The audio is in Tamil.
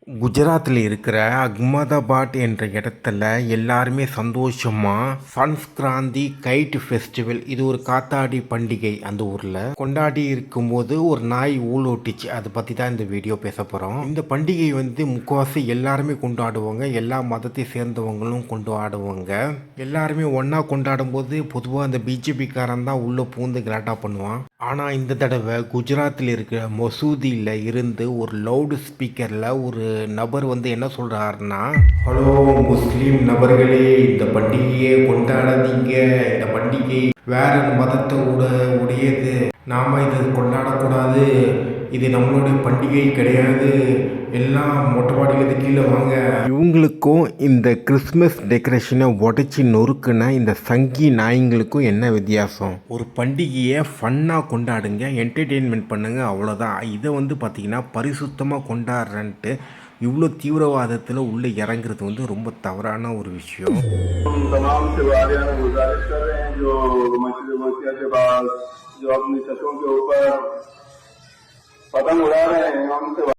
குஜராத்தில் இருக்கிற அகமதாபாத் என்ற இடத்துல எல்லாருமே சந்தோஷமாக சன்ஸ்கிராந்தி கைட் ஃபெஸ்டிவல், இது ஒரு காத்தாடி பண்டிகை அந்த ஊரில் கொண்டாடி இருக்கும்போது ஒரு நாய் ஊழோட்டிச்சு. அதை பற்றி தான் இந்த வீடியோ பேச போகிறோம். இந்த பண்டிகை முக்கால்வாசி எல்லாருமே கொண்டாடுவாங்க, எல்லா மதத்தை சேர்ந்தவங்களும் கொண்டாடுவாங்க. எல்லாருமே ஒன்றா கொண்டாடும் போது பொதுவாக அந்த பிஜேபிக்காரன் தான் உள்ளே பூந்து கலாட்டா பண்ணுவான். ஆனால் இந்த தடவை குஜராத்தில் இருக்கிற மசூதியில் இருந்து ஒரு லவுட் ஸ்பீக்கரில் ஒரு நபர் என்ன சொல்கிறாருன்னா, ஹலோ முஸ்லீம் நபர்களே, இந்த பண்டிகையை கொண்டாடாதீங்க, இந்த பண்டிகை வேற மதத்தோட உடையது, நாம் இதை கொண்டாடக்கூடாது, இது நம்மளுடைய பண்டிகை கிடையாது, எல்லாம் மொட்டைப்பாடியிலேருந்து கீழே வாங்க. இவங்களுக்கும் இந்த கிறிஸ்மஸ் டெக்கரேஷனை உடச்சி நொறுக்குன இந்த சங்கி நாய்ங்களுக்கும் என்ன வித்தியாசம்? ஒரு பண்டிகையை ஃபன்னாக கொண்டாடுங்க, என்டர்டெயின்மெண்ட் பண்ணுங்க, அவ்வளோதான். இதை பார்த்திங்கன்னா பரிசுத்தமாக கொண்டாடுறன்ட்டு இவ்வளோ தீவிரவாதத்தில் உள்ளே இறங்குறது ரொம்ப தவறான ஒரு விஷயம்.